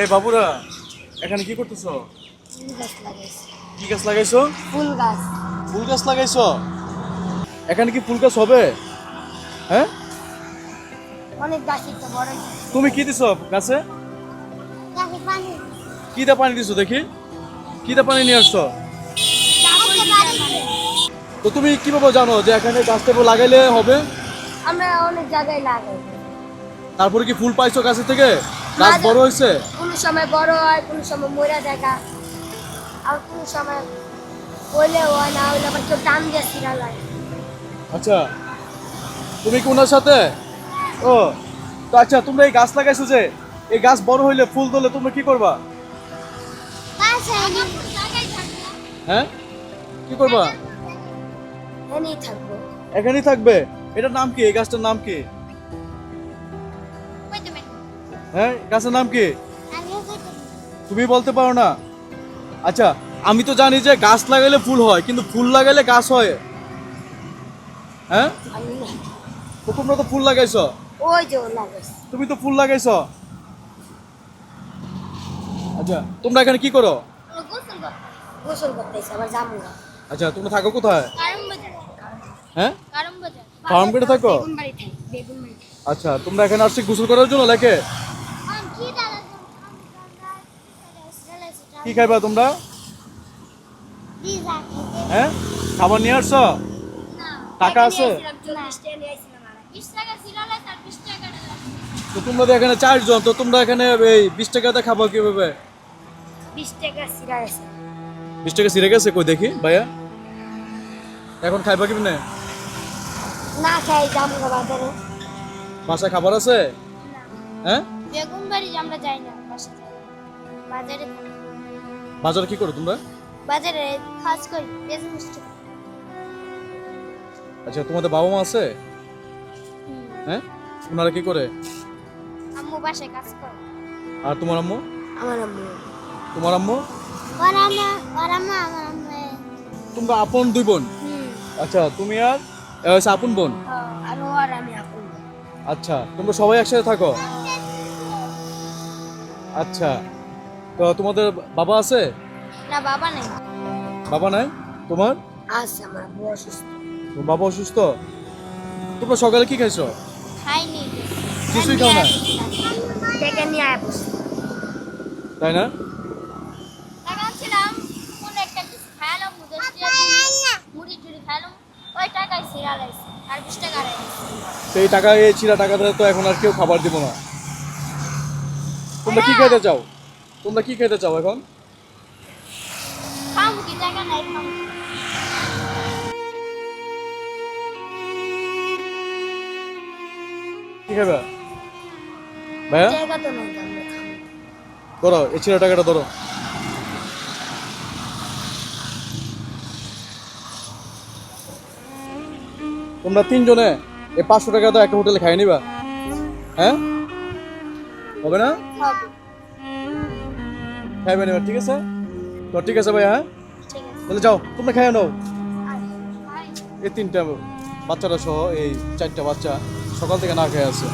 এই বাবুরা, এখানে কি করতেছো? ফুল গাছ লাগাইছি। কি গাছ লাগাইছো? ফুল গাছ। ফুল গাছ লাগাইছো? এখানে কি ফুল গাছ হবে? হ্যাঁ, অনেক গাছই তো বড়। তুমি কি দিছো গাছে? গাছে পানি। কি দা পানি দিছো দেখি? কি দা পানি নিয়ে আসছো? গাছে বাড়িতে। তো তুমি কিভাবে জানো যে এখানে গাছটা লাগাইলে হবে? আমরা অনেক জায়গায় লাগাই। তারপরে কি ফুল পাইছো গাছে থেকে? গাছ বড় হয়েছে? কোনো সময় বড় হয়, কোনো সময় মরে যায় গাছ। আর কোনো সময় হইলে হয়, না হইলে আবার কেউ টান দিয়ে ছিড়ালায়। আচ্ছা, তুমি কি ওনার সাথে? ও, তো আচ্ছা, তোমরা এই গাছ লাগাইছো যে, এই গাছ বড় হইলে ফুল ধরলে তোমরা কি করবা? হ্যাঁ, কি করবা? এখানেই থাকবো। এখানেই থাকবে? এটার নাম কি? এই গাছটার নাম কি? হ্যাঁ, গাছের নাম কি? তুমি বলতে পারো না? আচ্ছা, আমি তো জানি যে গাছ লাগাইলে ফুল হয়, কিন্তু ফুল লাগাইলে গাছ হয়। হ্যাঁ, তো তোমরা তো ফুল লাগাইছো। ওই যে লাগাইছে। তুমি তো ফুল লাগাইছো। আচ্ছা, তোমরা এখানে কি করো? গোসল করতেছে আবার যাবো না। আচ্ছা, তোমরা থাকো কোথায়? কারণ বাজার। হ্যাঁ, কারণ বাজার। ফার্ম গেটে থাকো? বেগুন বাড়ি থাকি, বেগুন বাড়ি। আচ্ছা, তোমরা এখানে আসছি গোসল করার জন্য লেকে? কি খাইবা তোমরা? হ্যাঁ, খাবার নিয়ে আসছো? টাকা আছে? তো তোমরা তো এখানে 4 জন, তো তোমরা এখানে এই 20 টাকাতে খাবো কিভাবে? 20 টাকা সিরা আছে। 20 টাকা ছিঁড়ে গেছে, কই দেখি ভাইয়া। এখন খাইবা কেমনে? না খাই যাবো না বাজারে। বাসায় খাবার আছে? হ্যাঁ, বেগুন বাড়ি আমরা যাই না, বাসায় যাই। বাজারে থাকি। বাজারে কি করো তোমরা? বাজারে কাজ করি, বিজনেস করি। আচ্ছা, তোমাদের বাবা মা আছে? হ্যাঁ, ওনারা কি করে? আম্মু বাসায় কাজ করে। আর তোমার আম্মু? আমার আম্মু। তোমার আম্মু? ওর আম্মু, ওর আম্মু, আমার আম্মু। তোমরা আপন 2 বোন? আচ্ছা, তুমি আর এ হচ্ছে আপন বোন? আর ওর আমি আপন। আচ্ছা, তোমরা সবাই একসাথে থাকো? আচ্ছা, তো তোমাদের বাবা আছে? না, বাবা নাই। বাবা নাই? তোমার? আছে, আমার আব্বু অসুস্থ। তোমার বাবা অসুস্থ? তোমরা সকালে কি খাইছো? খাইনি। কিছুই খাও না? ডেকে নিয়ে আয় বসে। তাই না? লাগাচ্ছিলাম কোন একটা কিছু খাইলাম, মুড়ি টুড়ি খাইলাম, ওই টাকায় ছিঁড়া লাইছে আর 20 টাকা রাখছে। সেই টাকা, এই ছিঁড়া টাকা দিয়ে তো এখন আর কেউ খাবার দিব না। তোমরা কি খেতে চাও? তোমরা কি খেতে চাও এখন? খামু কি টাকা নাই খামু। কি খাবে ভাইয়া? টাকা তো নাই, আমরা খামু। ধরো, এই ছিঁড়া টাকাটা ধরো। তোমরা 3 জনে এই 500 টাকা তো একটা হোটেলে খাই নিবা? হ্যাঁ, হবে না? হবে। খাইবে নিবা, ঠিক আছে? তো ঠিক আছে ভাই, হ্যাঁ, ঠিক আছে। তাহলে যাও, তোমরা খাইয়া নাও। আয়। এই 3টা বাচ্চারা সহ এই 4টা বাচ্চা সকাল থেকে না খেয়ে আছে।